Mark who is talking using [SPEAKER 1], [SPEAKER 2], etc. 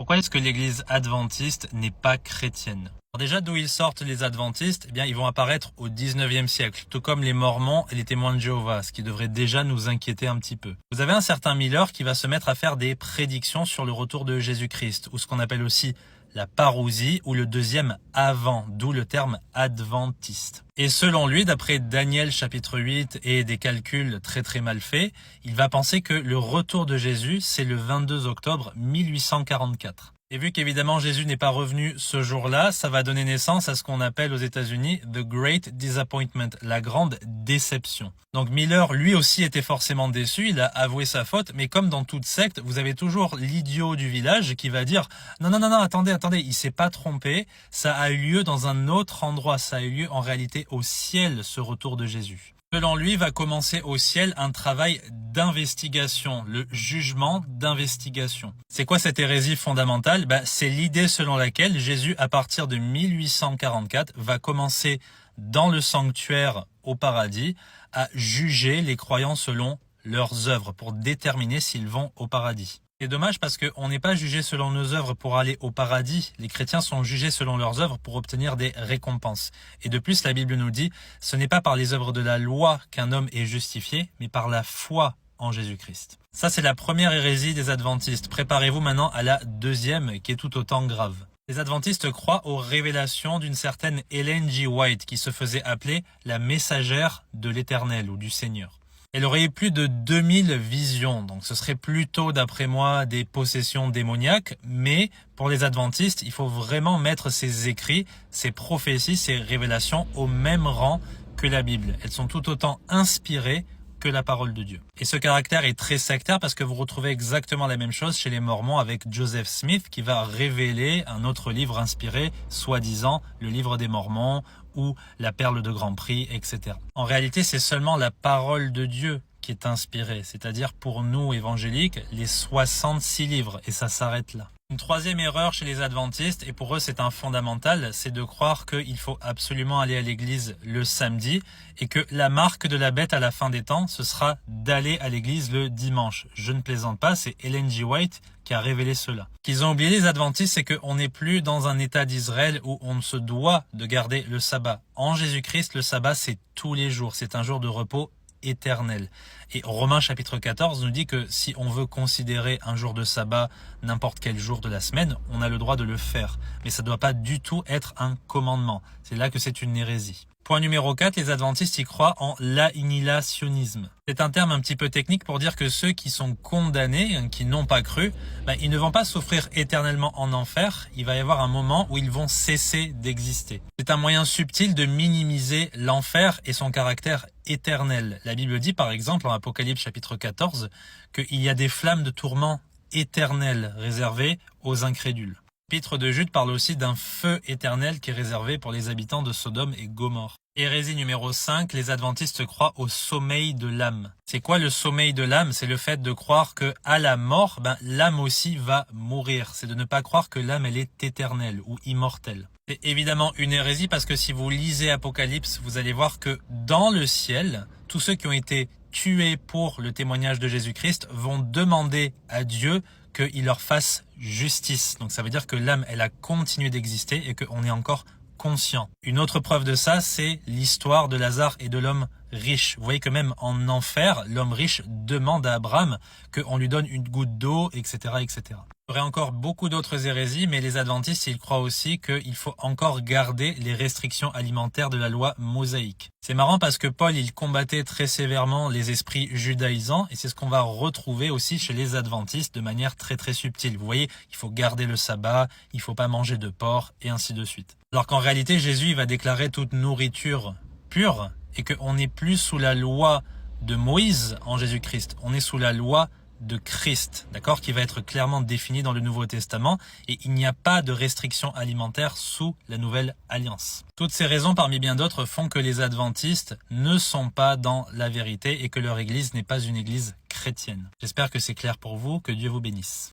[SPEAKER 1] Pourquoi est-ce que l'église adventiste n'est pas chrétienne? Alors déjà, d'où ils sortent les adventistes? Eh bien, ils vont apparaître au 19e siècle, tout comme les mormons et les témoins de Jéhovah, ce qui devrait déjà nous inquiéter un petit peu. Vous avez un certain Miller qui va se mettre à faire des prédictions sur le retour de Jésus-Christ, ou ce qu'on appelle aussi la parousie, ou le deuxième avant, d'où le terme adventiste. Et selon lui, d'après Daniel chapitre 8 et des calculs très mal faits, il va penser que le retour de Jésus, c'est le 22 octobre 1844. Et vu qu'évidemment Jésus n'est pas revenu ce jour-là, ça va donner naissance à ce qu'on appelle aux États-Unis The Great Disappointment, la grande déception. Donc Miller, lui aussi, était forcément déçu, il a avoué sa faute, mais comme dans toute secte, vous avez toujours l'idiot du village qui va dire « Non, attendez, il s'est pas trompé, ça a eu lieu dans un autre endroit, ça a eu lieu en réalité au ciel, ce retour de Jésus. » Selon lui, va commencer au ciel un travail d'investigation, le jugement d'investigation. C'est quoi cette hérésie fondamentale? C'est l'idée selon laquelle Jésus, à partir de 1844, va commencer dans le sanctuaire au paradis à juger les croyants selon leurs œuvres pour déterminer s'ils vont au paradis. C'est dommage parce qu'on n'est pas jugé selon nos œuvres pour aller au paradis. Les chrétiens sont jugés selon leurs œuvres pour obtenir des récompenses. Et de plus, la Bible nous dit, ce n'est pas par les œuvres de la loi qu'un homme est justifié, mais par la foi en Jésus-Christ. Ça, c'est la première hérésie des adventistes. Préparez-vous maintenant à la deuxième, qui est tout autant grave. Les adventistes croient aux révélations d'une certaine Ellen G. White, qui se faisait appeler la messagère de l'Éternel ou du Seigneur. Elle aurait eu plus de 2000 visions, donc ce serait plutôt, d'après moi, des possessions démoniaques, mais pour les adventistes, il faut vraiment mettre ces écrits, ces prophéties, ces révélations au même rang que la Bible. Elles sont tout autant inspirées que la parole de Dieu. Et ce caractère est très sectaire parce que vous retrouvez exactement la même chose chez les Mormons avec Joseph Smith qui va révéler un autre livre inspiré, soi-disant le livre des Mormons ou la perle de Grand Prix, etc. En réalité, c'est seulement la parole de Dieu qui est inspirée, c'est-à-dire pour nous évangéliques, les 66 livres, et ça s'arrête là. Une troisième erreur chez les adventistes, et pour eux c'est un fondamental, c'est de croire qu'il faut absolument aller à l'église le samedi et que la marque de la bête à la fin des temps, ce sera d'aller à l'église le dimanche. Je ne plaisante pas, c'est Ellen G. White qui a révélé cela. Ce qu'ils ont oublié les adventistes, c'est qu'on n'est plus dans un état d'Israël où on se doit de garder le sabbat. En Jésus-Christ, le sabbat c'est tous les jours, c'est un jour de repos éternel. Et Romains chapitre 14 nous dit que si on veut considérer un jour de sabbat n'importe quel jour de la semaine, on a le droit de le faire. Mais ça ne doit pas du tout être un commandement. C'est là que c'est une hérésie. Point numéro 4, les adventistes y croient en l'annihilationnisme. C'est un terme un petit peu technique pour dire que ceux qui sont condamnés, qui n'ont pas cru, ils ne vont pas souffrir éternellement en enfer. Il va y avoir un moment où ils vont cesser d'exister. C'est un moyen subtil de minimiser l'enfer et son caractère éternel. La Bible dit par exemple en Apocalypse chapitre 14 qu'il y a des flammes de tourment éternelles réservées aux incrédules. L'épître de Jude parle aussi d'un feu éternel qui est réservé pour les habitants de Sodome et Gomorrhe. Hérésie numéro 5, les adventistes croient au sommeil de l'âme. C'est quoi le sommeil de l'âme? C'est le fait de croire que à la mort, l'âme aussi va mourir. C'est de ne pas croire que l'âme elle est éternelle ou immortelle. C'est évidemment une hérésie parce que si vous lisez Apocalypse, vous allez voir que dans le ciel, tous ceux qui ont été tués pour le témoignage de Jésus-Christ vont demander à Dieu qu'il leur fasse justice. Donc ça veut dire que l'âme, elle a continué d'exister et qu'on est encore conscient. Une autre preuve de ça, c'est l'histoire de Lazare et de l'homme riche. Vous voyez que même en enfer, l'homme riche demande à Abraham qu'on lui donne une goutte d'eau, etc., etc. Il y aurait encore beaucoup d'autres hérésies, mais les adventistes, ils croient aussi qu'il faut encore garder les restrictions alimentaires de la loi mosaïque. C'est marrant parce que Paul, il combattait très sévèrement les esprits judaïsants, et c'est ce qu'on va retrouver aussi chez les adventistes de manière très subtile. Vous voyez, il faut garder le sabbat, il faut pas manger de porc, et ainsi de suite. Alors qu'en réalité, Jésus, il va déclarer toute nourriture pure, et qu'on n'est plus sous la loi de Moïse en Jésus-Christ, on est sous la loi de Christ, d'accord, qui va être clairement défini dans le Nouveau Testament, et il n'y a pas de restrictions alimentaires sous la Nouvelle Alliance. Toutes ces raisons parmi bien d'autres font que les adventistes ne sont pas dans la vérité et que leur église n'est pas une église chrétienne. J'espère que c'est clair pour vous, que Dieu vous bénisse.